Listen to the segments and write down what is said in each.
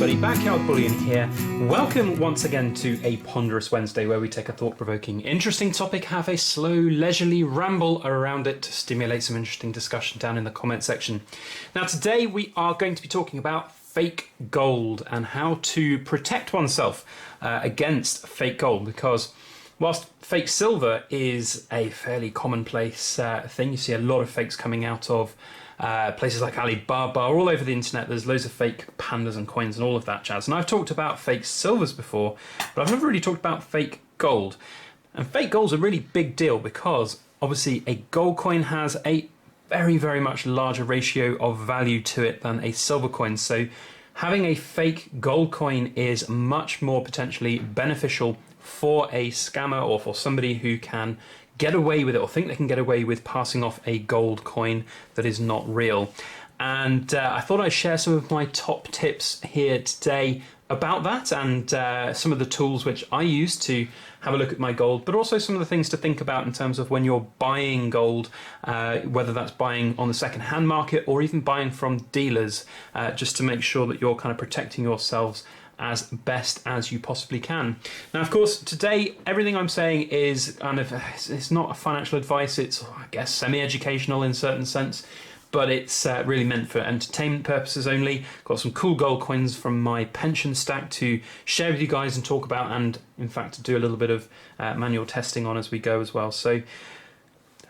everybody, Backyard Bullion here. Welcome once again to a Ponderous Wednesday where we take a thought-provoking, interesting topic, have a slow, leisurely ramble around it to stimulate some interesting discussion down in the comment section. Now today we are going to be talking about fake gold and how to protect oneself against fake gold, because whilst fake silver is a fairly commonplace thing, you see a lot of fakes coming out of places like Alibaba, all over the internet. There's loads of fake pandas and coins and all of that jazz. And I've talked about fake silvers before, but I've never really talked about fake gold. And fake gold's a really big deal because obviously a gold coin has a very, very much larger ratio of value to it than a silver coin. So having a fake gold coin is much more potentially beneficial for a scammer or for somebody who can get away with it or think they can get away with passing off a gold coin that is not real. And I thought I'd share some of my top tips here today about that and some of the tools which I use to have a look at my gold, but also some of the things to think about in terms of when you're buying gold, whether that's buying on the second-hand market or even buying from dealers, just to make sure that you're kind of protecting yourselves as best as you possibly can. Now, of course, today, everything I'm saying is kind of, it's not financial advice, it's, I guess, semi-educational in a certain sense, but it's really meant for entertainment purposes only. Got some cool gold coins from my pension stack to share with you guys and talk about, and in fact, to do a little bit of manual testing on as we go as well. So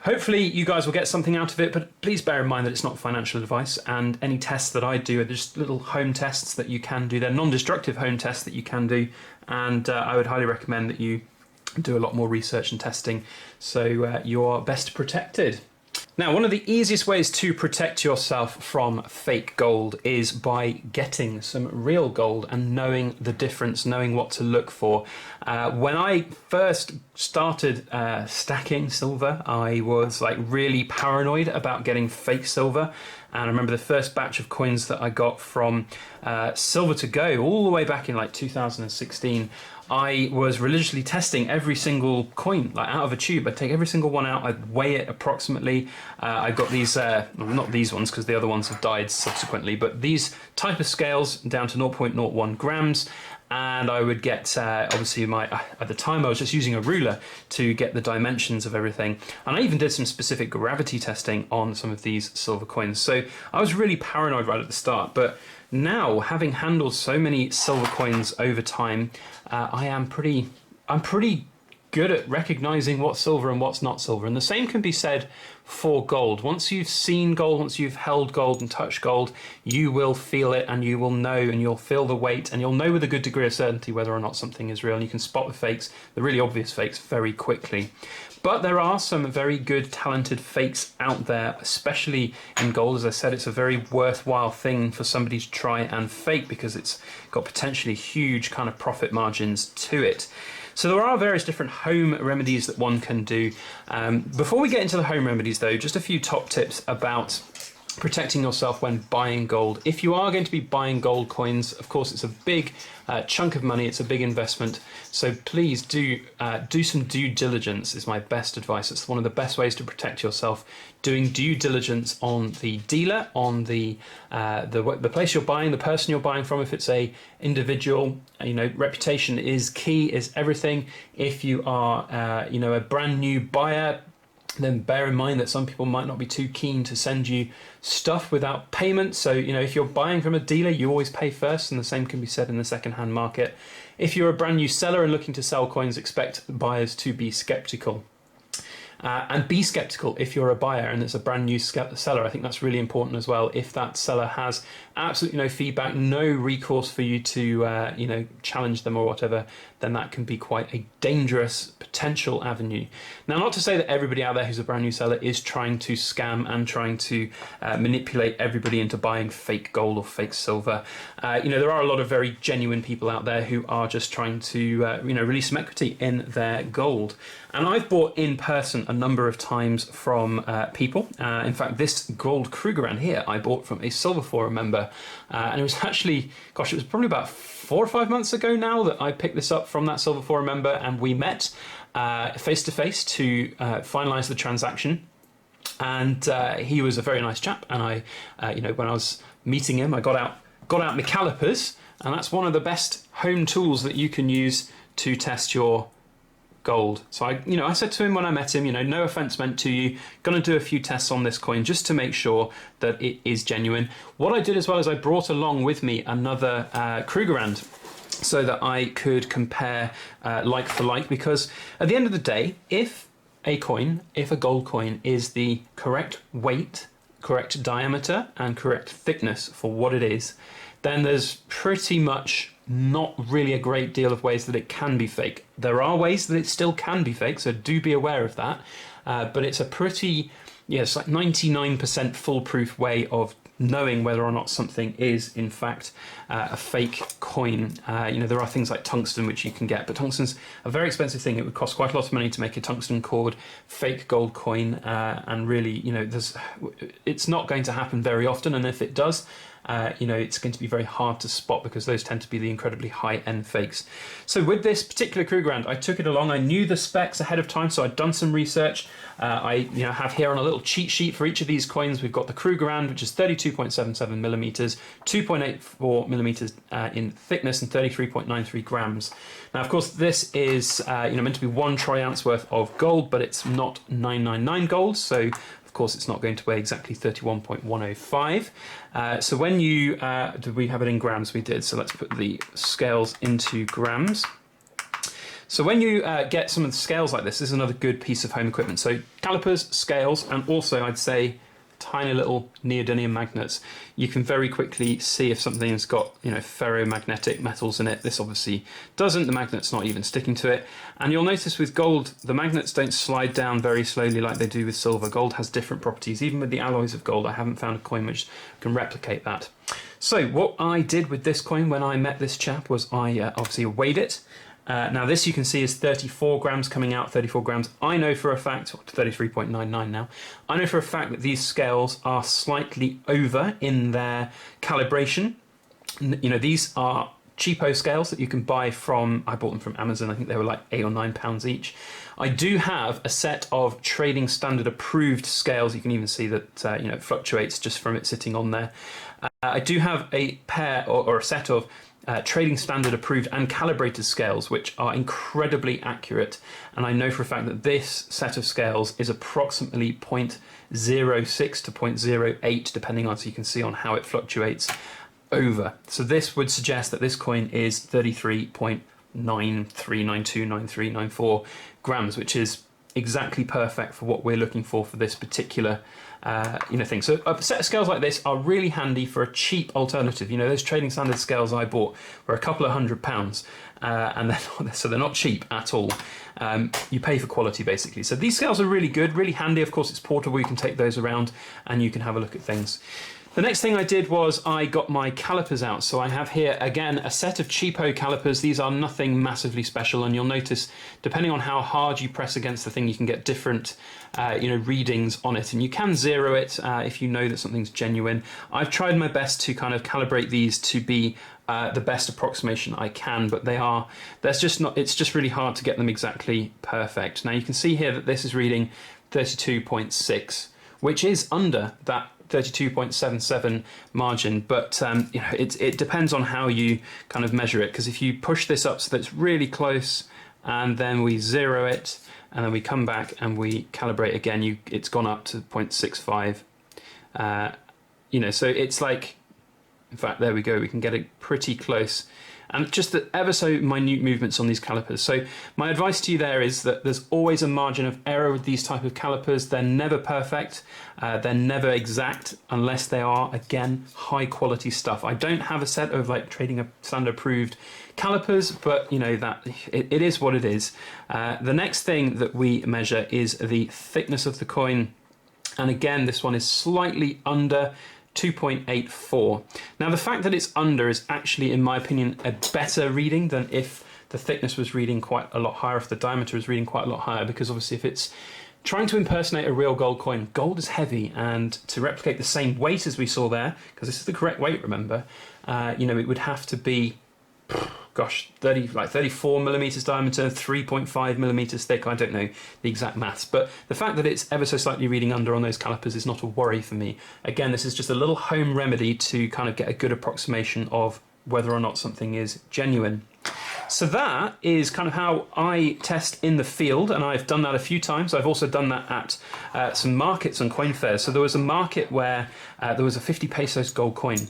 hopefully you guys will get something out of it, but please bear in mind that it's not financial advice, and any tests that I do are just little home tests that you can do. They're non-destructive home tests that you can do, and I would highly recommend that you do a lot more research and testing so you're best protected. Now, one of the easiest ways to protect yourself from fake gold is by getting some real gold and knowing the difference, knowing what to look for. When I first started stacking silver, I was like really paranoid about getting fake silver. And I remember the first batch of coins that I got from Silver to Go all the way back in like 2016. I was religiously testing every single coin, like out of a tube. I'd take every single one out, I'd weigh it approximately. I got these, not these ones because the other ones have died subsequently, but these type of scales down to 0.01 grams. And I would get, obviously at the time I was just using a ruler to get the dimensions of everything. And I even did some specific gravity testing on some of these silver coins. So I was really paranoid right at the start. But now, having handled so many silver coins over time, I'm pretty good at recognizing what's silver and what's not silver. And the same can be said for gold. Once you've seen gold, once you've held gold and touched gold, you will feel it and you will know, and you'll feel the weight, and you'll know with a good degree of certainty whether or not something is real. And you can spot the fakes, the really obvious fakes, very quickly. But there are some very good, talented fakes out there, especially in gold. As I said, it's a very worthwhile thing for somebody to try and fake because it's got potentially huge kind of profit margins to it. So there are various different home remedies that one can do. Before we get into the home remedies though, just a few top tips about protecting yourself when buying gold. If you are going to be buying gold coins, of course it's a big chunk of money, it's a big investment, so please do some due diligence is my best advice. It's one of the best ways to protect yourself, doing due diligence on the dealer, on the place you're buying, the person you're buying from. If it's a individual, reputation is key, is everything. If you are a brand new buyer, then bear in mind that some people might not be too keen to send you stuff without payment. So, if you're buying from a dealer, you always pay first, and the same can be said in the second-hand market. If you're a brand new seller and looking to sell coins, expect buyers to be skeptical. And be skeptical if you're a buyer and it's a brand new seller. I think that's really important as well. If that seller has absolutely no feedback, no recourse for you to challenge them or whatever, then that can be quite a dangerous potential avenue. Now, not to say that everybody out there who's a brand new seller is trying to scam and trying to manipulate everybody into buying fake gold or fake silver. There are a lot of very genuine people out there who are just trying to release some equity in their gold. And I've bought in person a number of times from people. In fact, this gold Krugerrand here I bought from a Silver Forum member. And it was actually, it was probably about 4 or 5 months ago now that I picked this up from that Silver Forum member, and we met face to face to finalise the transaction. And he was a very nice chap. And I, when I was meeting him, I got out my calipers And that's one of the best home tools that you can use to test your gold. So I said to him when I met him, no offense meant to you, going to do a few tests on this coin just to make sure that it is genuine. What I did as well is I brought along with me another Krugerrand so that I could compare like for like, because at the end of the day, if a gold coin is the correct weight, correct diameter and correct thickness for what it is, then there's pretty much not really a great deal of ways that it can be fake. There are ways that it still can be fake, so do be aware of that. But it's a pretty, it's like 99% foolproof way of knowing whether or not something is in fact a fake coin. There are things like tungsten which you can get, but tungsten's a very expensive thing. It would cost quite a lot of money to make a tungsten cored fake gold coin, and really, it's not going to happen very often, and if it does, it's going to be very hard to spot because those tend to be the incredibly high-end fakes. So with this particular Krugerrand, I took it along. I knew the specs ahead of time, so I'd done some research. I have here on a little cheat sheet for each of these coins. We've got the Krugerrand, which is 32.77 millimeters, 2.84 millimeters in thickness, and 33.93 grams. Now, of course, this is meant to be 1 troy ounce worth of gold, but it's not 999 gold, so of course, it's not going to weigh exactly 31.105. So when you, did we have it in grams? We did. So let's put the scales into grams. So when you get some of the scales like this is another good piece of home equipment. So calipers, scales, and also I'd say tiny little neodymium magnets. You can very quickly see if something's got ferromagnetic metals in it. This obviously doesn't. The magnet's not even sticking to it. And you'll notice with gold, the magnets don't slide down very slowly like they do with silver. Gold has different properties. Even with the alloys of gold, I haven't found a coin which can replicate that. So what I did with this coin when I met this chap was I obviously weighed it. Now this you can see is 34 grams coming out, 34 grams. I know for a fact, 33.99 now, I know for a fact that these scales are slightly over in their calibration. These are cheapo scales that you can buy from, I bought them from Amazon, I think they were like £8 or £9 each. I do have a set of trading standard approved scales. You can even see that it fluctuates just from it sitting on there. I do have a pair or a set of trading standard approved and calibrated scales which are incredibly accurate, and I know for a fact that this set of scales is approximately 0.06 to 0.08 depending on, so you can see on how it fluctuates over. So this would suggest that this coin is 33.93929394 grams, which is exactly perfect for what we're looking for this particular thing. So a set of scales like this are really handy for a cheap alternative. Those trading standard scales I bought were a couple of £100, and they're not cheap at all. You pay for quality basically. So these scales are really good, really handy. Of course, it's portable. You can take those around and you can have a look at things. The next thing I did was I got my calipers out. So I have here, again, a set of cheapo calipers. These are nothing massively special, and you'll notice, depending on how hard you press against the thing, you can get different readings on it. And you can zero it if you know that something's genuine. I've tried my best to kind of calibrate these to be the best approximation I can, but it's just really hard to get them exactly perfect. Now you can see here that this is reading 32.6, which is under that 32.77 margin, but it depends on how you kind of measure it, because if you push this up so that it's really close and then we zero it and then we come back and we calibrate again, it's gone up to 0.65. So it's like, in fact, there we go, we can get it pretty close. And just the ever so minute movements on these calipers. So my advice to you there is that there's always a margin of error with these type of calipers. They're never perfect. They're never exact unless they are, again, high quality stuff. I don't have a set of like trading standard approved calipers, but that it is what it is. The next thing that we measure is the thickness of the coin. And again, this one is slightly under 2.84. Now the fact that it's under is actually, in my opinion, a better reading than if the thickness was reading quite a lot higher, if the diameter is reading quite a lot higher, because obviously if it's trying to impersonate a real gold coin, gold is heavy, and to replicate the same weight as we saw there, because this is the correct weight, remember, it would have to be, 34 millimeters diameter, 3.5 millimeters thick. I don't know the exact maths, but the fact that it's ever so slightly reading under on those calipers is not a worry for me. Again, this is just a little home remedy to kind of get a good approximation of whether or not something is genuine. So that is kind of how I test in the field, and I've done that a few times. I've also done that at some markets and coin fairs. So there was a market where there was a 50 pesos gold coin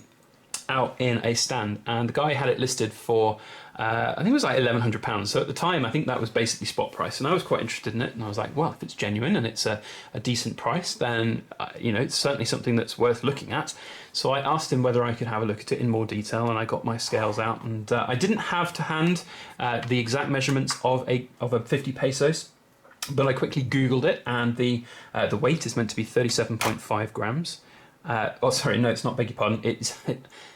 out in a stand, and the guy had it listed for I think it was like £1,100. So at the time, I think that was basically spot price, and I was quite interested in it. And I was like, well, if it's genuine and it's a decent price, then you know, it's certainly something that's worth looking at. So I asked him whether I could have a look at it in more detail, and I got my scales out, and I didn't have to hand the exact measurements of a 50 pesos. But I quickly Googled it, and the weight is meant to be 37.5 grams. Oh, sorry, no, it's not. Beg your pardon.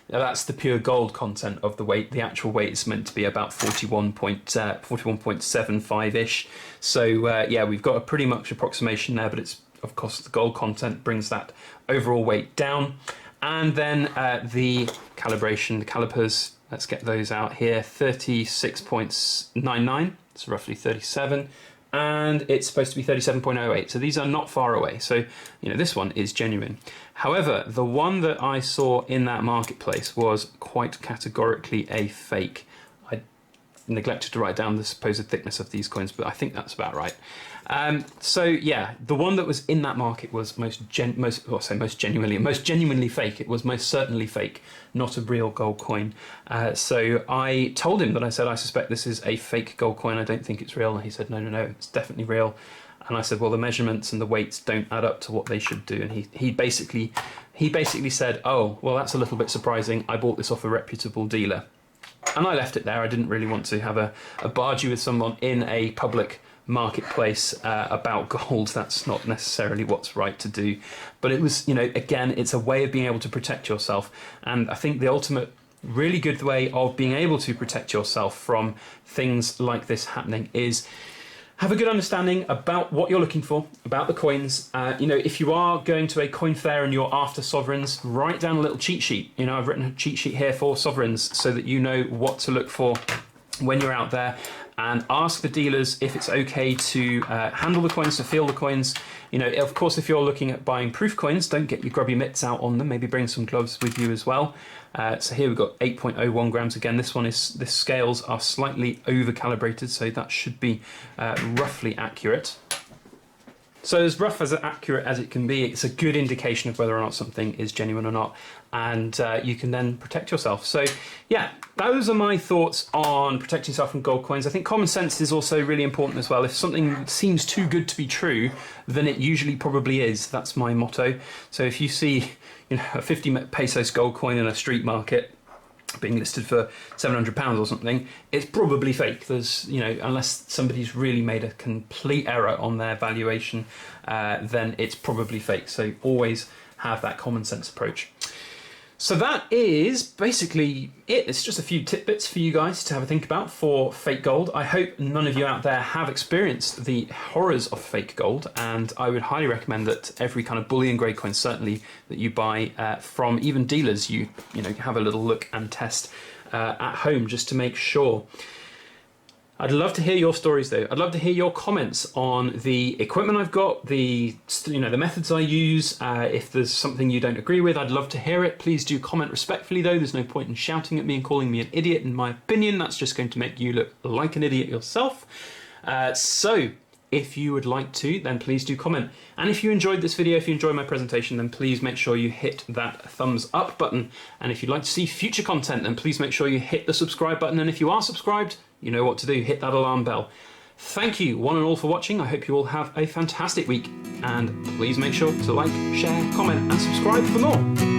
That's the pure gold content of the weight. The actual weight is meant to be about 41.75 ish. So yeah, we've got a pretty much approximation there, but it's, of course, the gold content brings that overall weight down. And then the calibration, the calipers. Let's get those out here. 36.99. It's roughly 37. And it's supposed to be 37.08, so these are not far away. So, you know, this one is genuine. However, the one that I saw in that marketplace was quite categorically a fake. I neglected to write down the supposed thickness of these coins, but I think that's about right. So yeah, the one that was in that market was most genuinely fake. It was most certainly fake, not a real gold coin. So I told him that I suspect this is a fake gold coin. I don't think it's real. And he said, no, it's definitely real. And I said, well, the measurements and the weights don't add up to what they should do. And he basically said, oh, well, that's a little bit surprising. I bought this off a reputable dealer. And I left it there. I didn't really want to have a bargee with someone in a public marketplace about gold. That's not necessarily what's right to do. But it was, you know, again, it's a way of being able to protect yourself. And I think the ultimate really good way of being able to protect yourself from things like this happening is have a good understanding about what you're looking for, about the coins. You know, if you are going to a coin fair and you're after sovereigns, write down a little cheat sheet. You know, I've written a cheat sheet here for sovereigns so that you know what to look for when you're out there, and ask the dealers if it's okay to handle the coins, to feel the coins. You know, of course, if you're looking at buying proof coins, don't get your grubby mitts out on them. Maybe bring some gloves with you as well. So here we've got 8.01 grams. Again, this scales are slightly over calibrated, so that should be roughly accurate. So as rough as accurate as it can be, it's a good indication of whether or not something is genuine or not, and you can then protect yourself. So yeah, those are my thoughts on protecting yourself from gold coins. I think common sense is also really important as well. If something seems too good to be true, then it usually probably is. That's my motto. So if you see, you know, a 50 pesos gold coin in a street market being listed for £700 or something, it's probably fake. There's, you know, unless somebody's really made a complete error on their valuation, then it's probably fake. So always have that common sense approach. So that is basically it. It's just a few tidbits for you guys to have a think about for fake gold. I hope none of you out there have experienced the horrors of fake gold, and I would highly recommend that every kind of bullion grade coin, certainly that you buy from even dealers, you know, have a little look and test at home just to make sure. I'd love to hear your stories though. I'd love to hear your comments on the equipment I've got, the methods I use. If there's something you don't agree with, I'd love to hear it. Please do comment respectfully though. There's no point in shouting at me and calling me an idiot, in my opinion. That's just going to make you look like an idiot yourself. So if you would like to, then please do comment. And if you enjoyed this video, if you enjoyed my presentation, then please make sure you hit that thumbs up button. And if you'd like to see future content, then please make sure you hit the subscribe button. And if you are subscribed, you know what to do. Hit that alarm bell. Thank you one and all for watching. I hope you all have a fantastic week. And please make sure to like, share, comment, and subscribe for more.